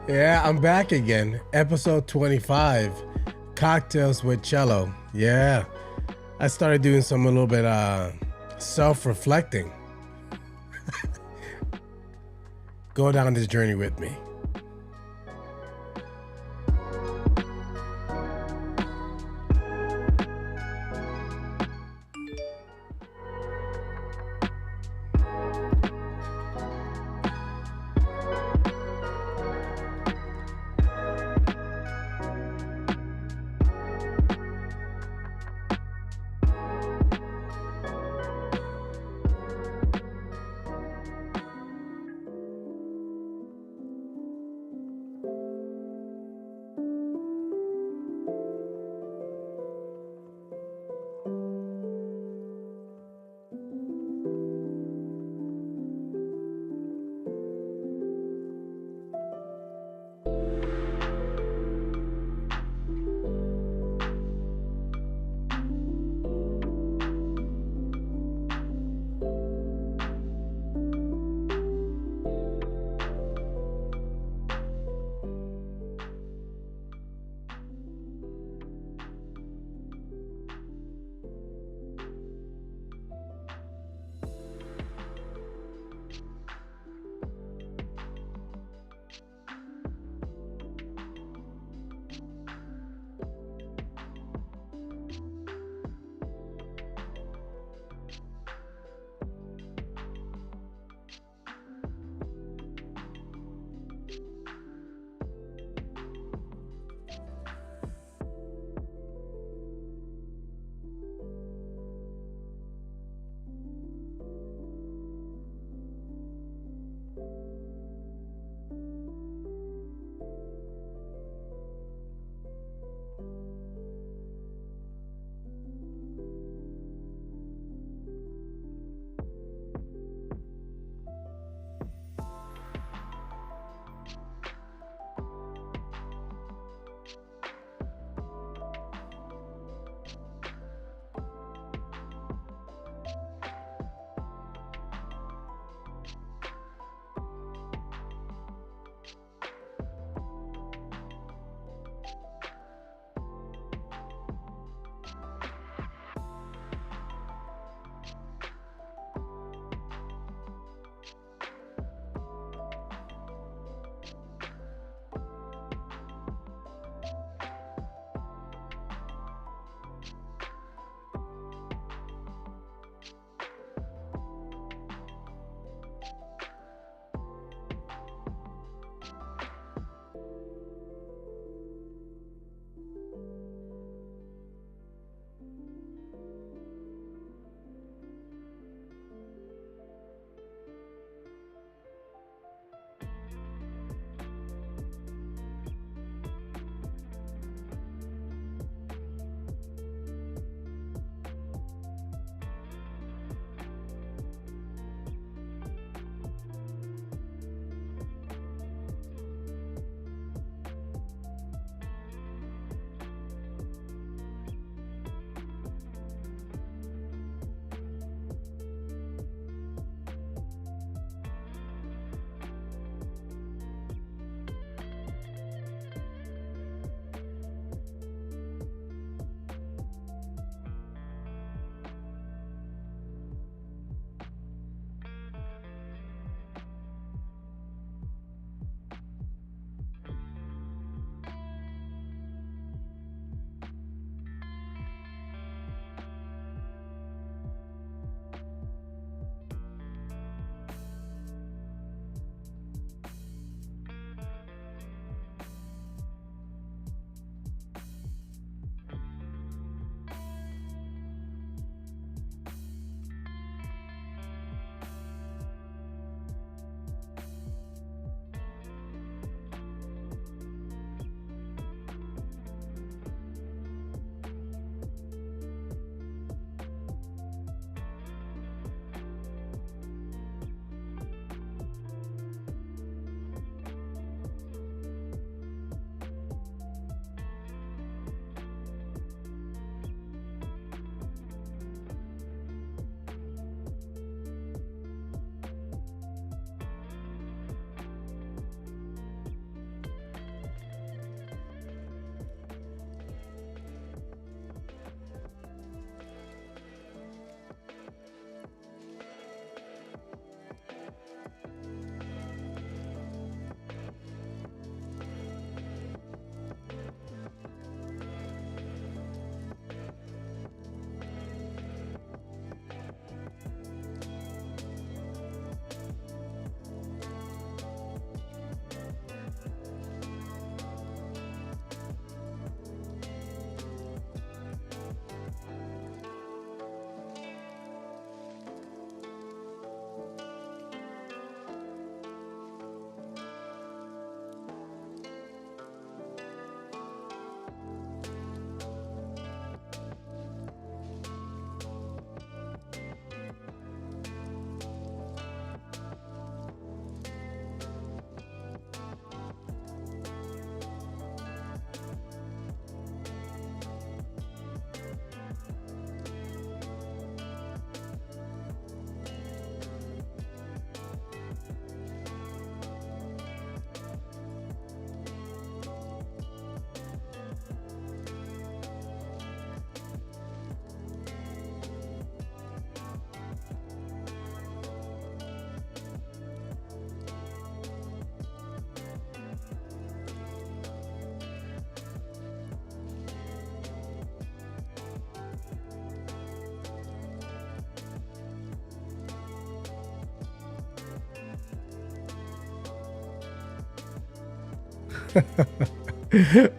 Yeah, I'm back again. Episode 25, Cocktails with Chello. Yeah, I started doing some a little bit self-reflecting. Go down this journey with me.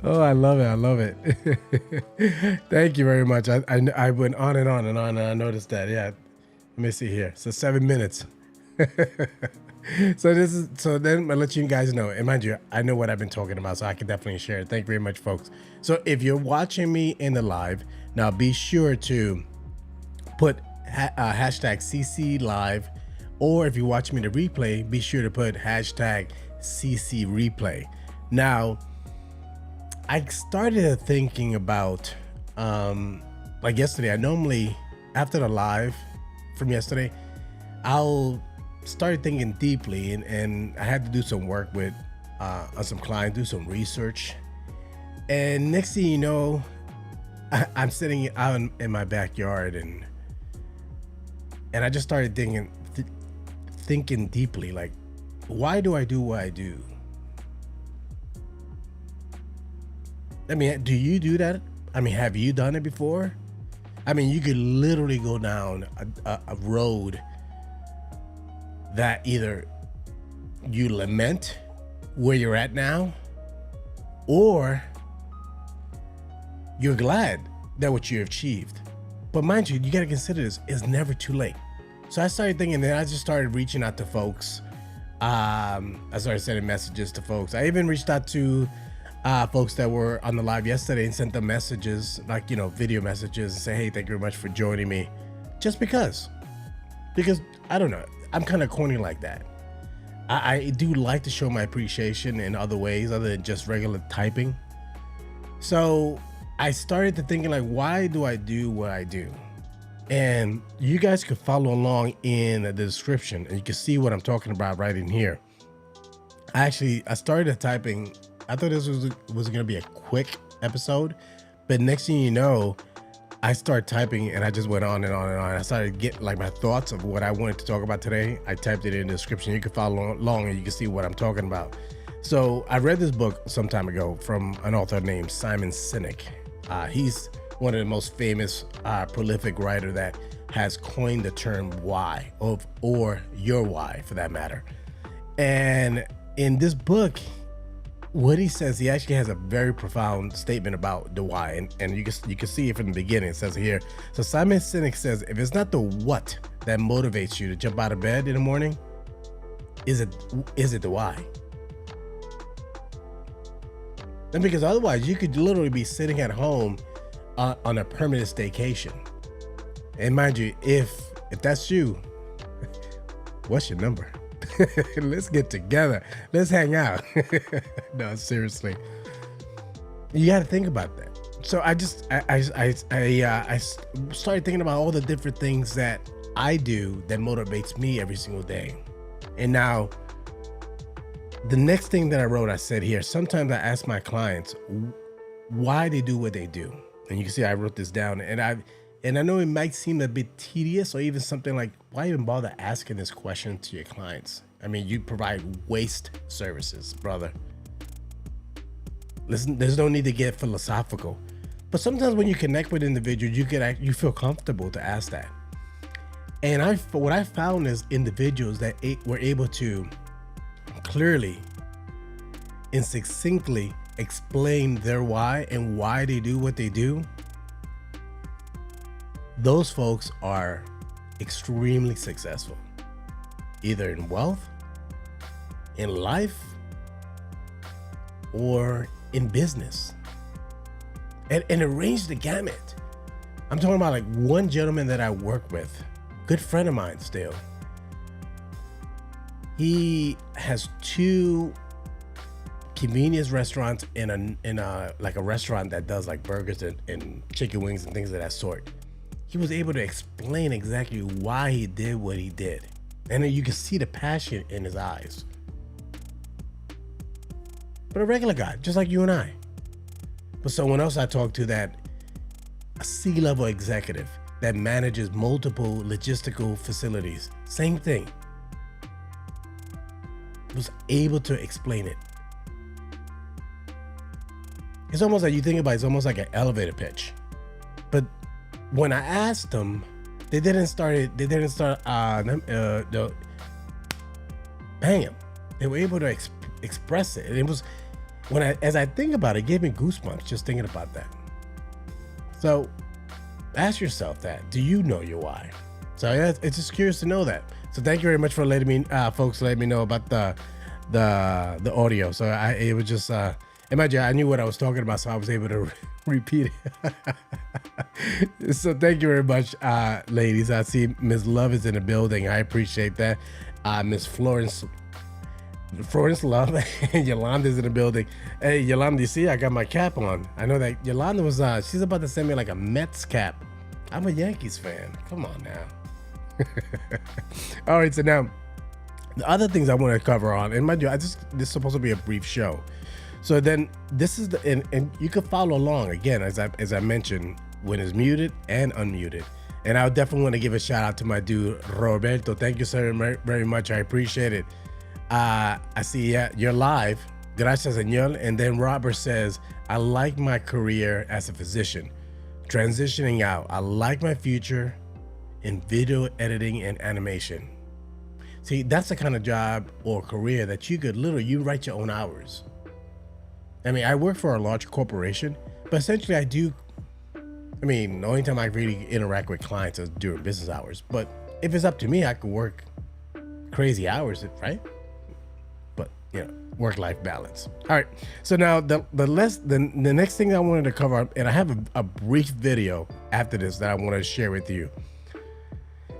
Oh, I love it. I love it. Thank you very much. I went on and on and on, and I noticed that. Yeah. Let me see here. So 7 minutes. So then I'll let you guys know. And mind you, I know what I've been talking about, so I can definitely share it. Thank you very much, folks. So if you're watching me in the live, now be sure to put hashtag CCLive, or if you watch me the replay, be sure to put hashtag CCReplay. Now, I started thinking about, like yesterday, I normally, after the live from yesterday, I'll start thinking deeply, and I had to do some work with on some clients, do some research. And next thing you know, I'm sitting out in my backyard, and I just started thinking deeply, like, why do I do what I do? I mean, do you do that? I mean, have you done it before? I mean, you could literally go down a road that either you lament where you're at now, or you're glad that what you achieved. But mind you, you got to consider this, it's never too late. So I started thinking, that I just started reaching out to folks. I started sending messages to folks. I even reached out to folks that were on the live yesterday and sent them messages, like, you know, video messages, and say, hey, thank you very much for joining me. Just because I don't know, I'm kind of corny like that. I do like to show my appreciation in other ways other than just regular typing. So I started to thinking, like, why do I do what I do? And you guys could follow along in the description, and you can see what I'm talking about right in here. I started typing. I thought this was going to be a quick episode, but next thing you know, I started typing, and I just went on and on and on. I started getting like my thoughts of what I wanted to talk about today. I typed it in the description. You can follow along, and you can see what I'm talking about. So I read this book some time ago from an author named Simon Sinek. He's one of the most famous, prolific writer that has coined the term why, or your why for that matter. And in this book, what he says, he actually has a very profound statement about the why, and you can see it from the beginning. It says here, so Simon Sinek says, if it's not the what that motivates you to jump out of bed in the morning, is it the why? And because otherwise you could literally be sitting at home on a permanent staycation. And mind you, if that's you, what's your number? Let's get together. Let's hang out. No, seriously. You got to think about that. So I started thinking about all the different things that I do that motivates me every single day. And now, the next thing that I wrote, I said here, sometimes I ask my clients why they do what they do. And you can see I wrote this down, and I know it might seem a bit tedious, or even something like, why even bother asking this question to your clients? I mean, you provide waste services, brother. Listen, there's no need to get philosophical, but sometimes when you connect with individuals, you feel comfortable to ask that. And what I found is individuals that were able to clearly and succinctly explain their why and why they do what they do, those folks are extremely successful, either in wealth, in life, or in business. And it ranged the gamut. I'm talking about like one gentleman that I work with, good friend of mine still. He has 2 convenience restaurants in a like a restaurant that does like burgers and chicken wings and things of that sort. He was able to explain exactly why he did what he did. And then you can see the passion in his eyes. But a regular guy, just like you and I. But someone else I talked to, that a C-level executive that manages multiple logistical facilities, same thing, was able to explain it. It's almost like, you think about it, it's almost like an elevator pitch. But when I asked them, they didn't start bam. They were able to express it. And as I think about it, it gave me goosebumps just thinking about that. So ask yourself that. Do you know your why? So yeah, it's just curious to know that. So thank you very much for letting me, folks, let me know about the audio. So it was just, imagine I knew what I was talking about, so I was able to repeat it. So thank you very much, ladies. I see Ms. Love is in the building. I appreciate that. Miss Florence Love and Yolanda's in the building. Hey, Yolanda, you see, I got my cap on. I know that Yolanda was, she's about to send me like a Mets cap. I'm a Yankees fan. Come on now. All right, so now the other things I want to cover on, and mind you, this is supposed to be a brief show. So then this is the, and you can follow along again, as I mentioned, when it's muted and unmuted. And I definitely want to give a shout out to my dude, Roberto. Thank you so very much. I appreciate it. I see, yeah, you're live. Gracias, señor. And then Robert says, I like my career as a physician, transitioning out. I like my future in video editing and animation. See, that's the kind of job or career that you could literally, you write your own hours. I mean, I work for a large corporation, but essentially the only time I really interact with clients is during business hours. But if it's up to me, I could work crazy hours, right? But, you know, work-life balance. All right. So now the next thing I wanted to cover, and I have a brief video after this that I want to share with you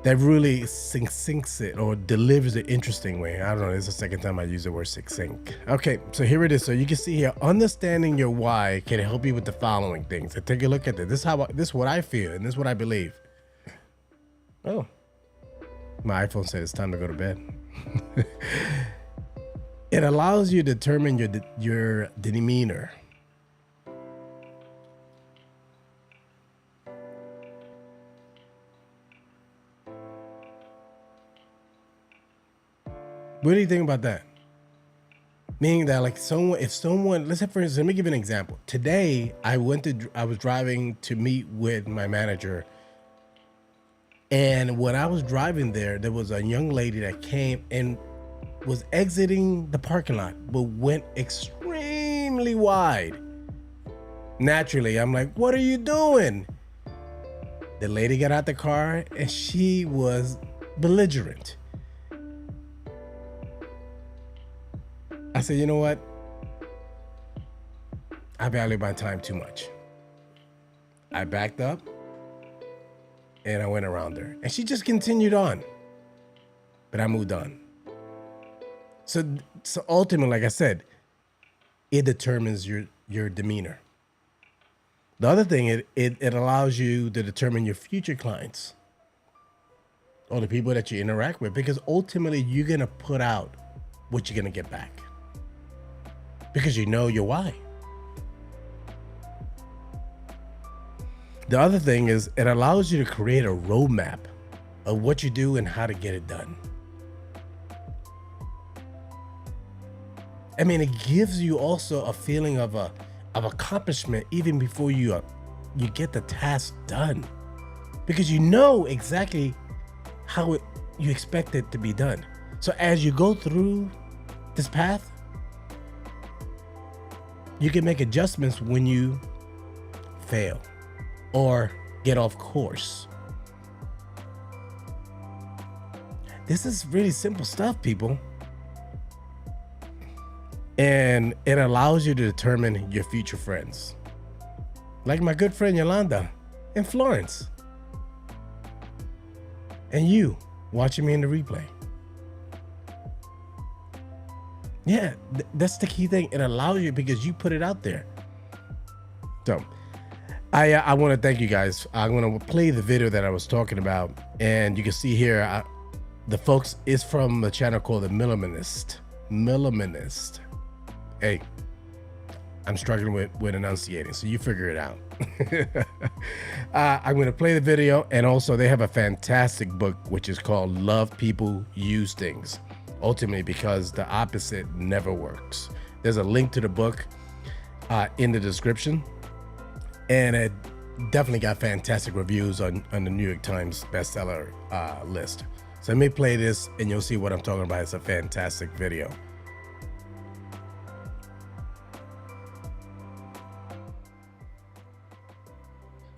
that really sinks it or delivers it interesting way. I don't know. This is the second time I use the word succinct. Okay, so here it is. So you can see here, understanding your why can help you with the following things. So take a look at this. This is what I feel, and this is what I believe. Oh, my iPhone said it's time to go to bed. It allows you to determine your demeanor. What do you think about that? Meaning that, like, if someone, let's say for instance, let me give you an example. Today, I was driving to meet with my manager, and when I was driving there was a young lady that came and was exiting the parking lot, but went extremely wide. Naturally, I'm like, what are you doing? The lady got out the car and she was belligerent. I said, you know what? I value my time too much. I backed up and I went around her, and she just continued on, but I moved on. So ultimately, like I said, it determines your demeanor. The other thing, it allows you to determine your future clients or the people that you interact with, because ultimately you're going to put out what you're going to get back. Because you know your why. The other thing is it allows you to create a roadmap of what you do and how to get it done. I mean, it gives you also a feeling of accomplishment even before you get the task done, because you know exactly how you expect it to be done. So as you go through this path, you can make adjustments when you fail or get off course. This is really simple stuff, people. And it allows you to determine your future friends. Like my good friend Yolanda and Florence. And you watching me in the replay. Yeah, that's the key thing. It allows you because you put it out there. So I want to thank you guys. I'm going to play the video that I was talking about. And you can see here, the folks is from the channel called the Minimalists. Hey, I'm struggling with enunciating, so you figure it out. I'm going to play the video. And also they have a fantastic book, which is called Love People, Use Things. Ultimately, because the opposite never works. There's a link to the book in the description, and it definitely got fantastic reviews on the New York Times bestseller list. So let me play this and you'll see what I'm talking about. It's a fantastic video.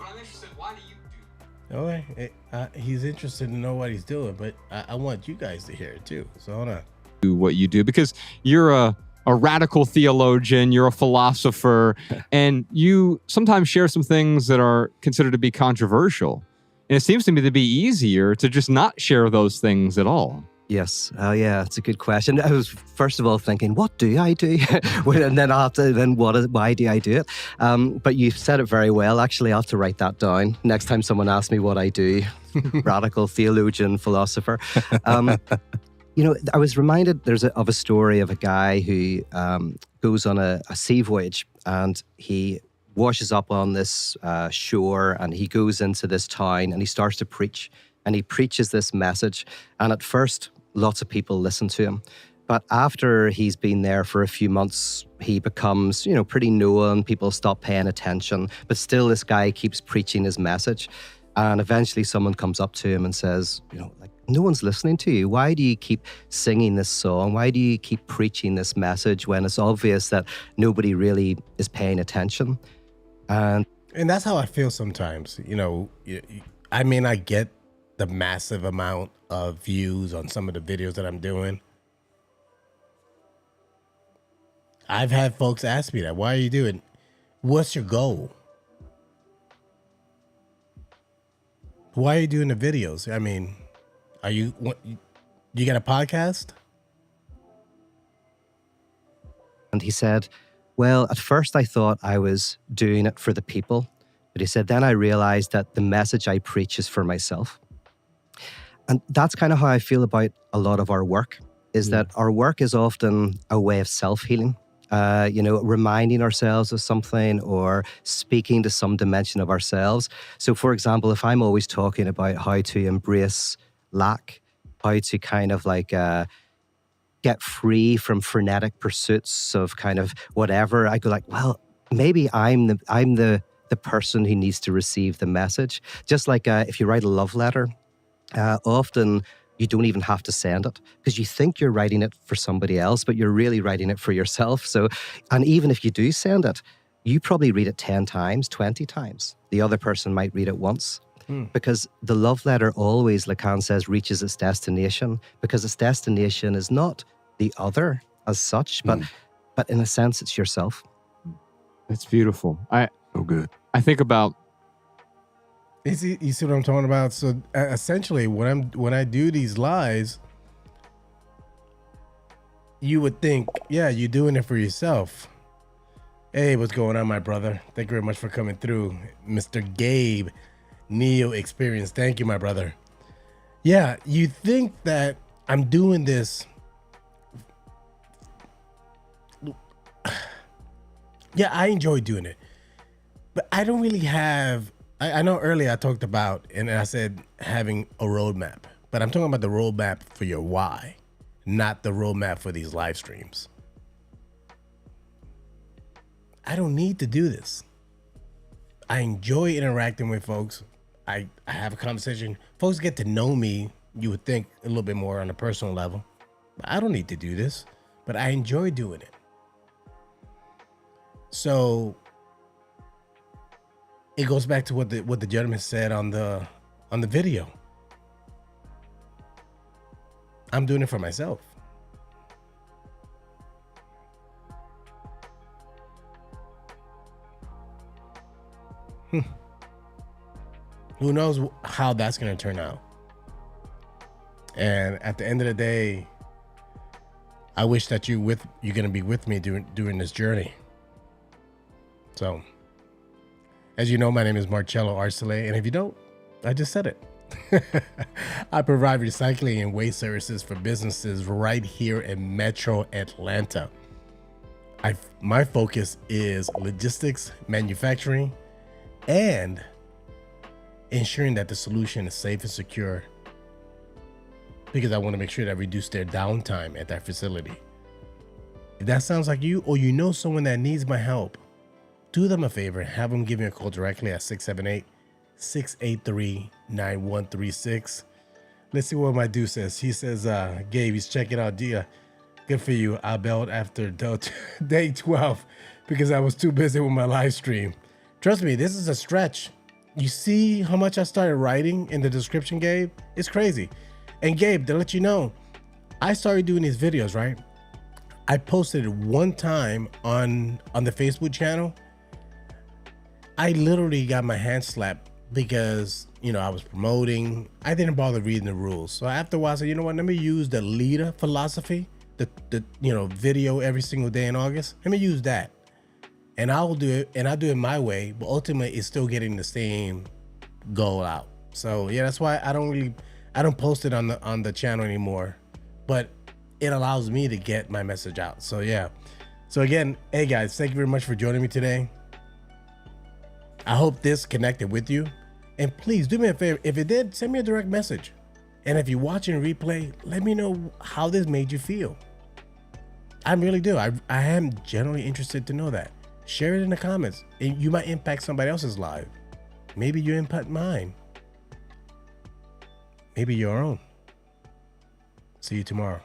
I'm interested. Why do you do? Okay, he's interested to know what he's doing, but I want you guys to hear it too. So hold on. Do what you do, because you're a radical theologian, you're a philosopher, and you sometimes share some things that are considered to be controversial. And it seems to me to be easier to just not share those things at all. Yes. Oh, yeah. It's a good question. I was first of all thinking, what do I do? And then after, why do I do it? But you've said it very well. Actually, I'll have to write that down next time someone asks me what I do. Radical theologian, philosopher. You know, I was reminded of a story of a guy who goes on a sea voyage, and he washes up on this shore, and he goes into this town and he starts to preach, and he preaches this message. And at first, lots of people listen to him. But after he's been there for a few months, he becomes, you know, pretty known. People stop paying attention, but still this guy keeps preaching his message. And eventually someone comes up to him and says, you know, like, no one's listening to you. Why do you keep singing this song? Why do you keep preaching this message when it's obvious that nobody really is paying attention? And that's how I feel sometimes. You know, I may not get the massive amount of views on some of the videos that I'm doing. I've had folks ask me that. Why are you doing? What's your goal? Why are you doing the videos? I mean, you got a podcast? And he said, well, at first I thought I was doing it for the people. But he said, then I realized that the message I preach is for myself. And that's kind of how I feel about a lot of our work, is that our work is often a way of self-healing, you know, reminding ourselves of something or speaking to some dimension of ourselves. So, for example, if I'm always talking about how to embrace lack, how to kind of like get free from frenetic pursuits of kind of whatever, I go like, well, maybe I'm the person who needs to receive the message. Just like if you write a love letter, often you don't even have to send it because you think you're writing it for somebody else, but you're really writing it for yourself. So, and even if you do send it, you probably read it 10 times, 20 times. The other person might read it once. Because the love letter always, Lacan says, reaches its destination, because its destination is not the other as such, but in a sense, it's yourself. It's beautiful. Good. I think about, You see what I'm talking about? So essentially, when I do these lives, you would think, yeah, you're doing it for yourself. Hey, what's going on, my brother? Thank you very much for coming through, Mr. Gabe Neo Experience. Thank you, my brother. Yeah, you think that I'm doing this. Yeah, I enjoy doing it, but I don't really have. I know earlier I talked about, and I said having a roadmap, but I'm talking about the roadmap for your why, not the roadmap for these live streams. I don't need to do this. I enjoy interacting with folks. I have a conversation. Folks get to know me, you would think, a little bit more on a personal level. But I don't need to do this, but I enjoy doing it. So it goes back to what the gentleman said on the video. I'm doing it for myself. Who knows how that's going to turn out? And at the end of the day, I wish that you're going to be with me during this journey. So, as you know, my name is Chello Arcelé, and if you don't, I just said it. I provide recycling and waste services for businesses right here in Metro Atlanta. My focus is logistics, manufacturing, and ensuring that the solution is safe and secure, because I want to make sure that I reduce their downtime at that facility. If that sounds like you, or you know someone that needs my help, do them a favor and have them give me a call directly at 678-683-9136. Let's see what my dude says. He says, Gabe, he's checking out Dia. Good for you. I bailed after day 12 because I was too busy with my live stream. Trust me, this is a stretch. You see how much I started writing in the description, Gabe? It's crazy. And Gabe, to let you know, I started doing these videos, right? I posted it one time on the Facebook channel. I literally got my hand slapped because, you know, I was promoting. I didn't bother reading the rules. So after a while, I said, you know what, let me use the LEDA philosophy, the you know, video every single day in August. Let me use that. And I'll do it, and I'll do it my way, but ultimately it's still getting the same goal out. So yeah, that's why I don't post it on the channel anymore, but it allows me to get my message out. So yeah. So again, hey guys, thank you very much for joining me today. I hope this connected with you. And please do me a favor. If it did, send me a direct message. And if you're watching a replay, let me know how this made you feel. I really do. I am generally interested to know that. Share it in the comments. And you might impact somebody else's life. Maybe you impact mine. Maybe your own. See you tomorrow.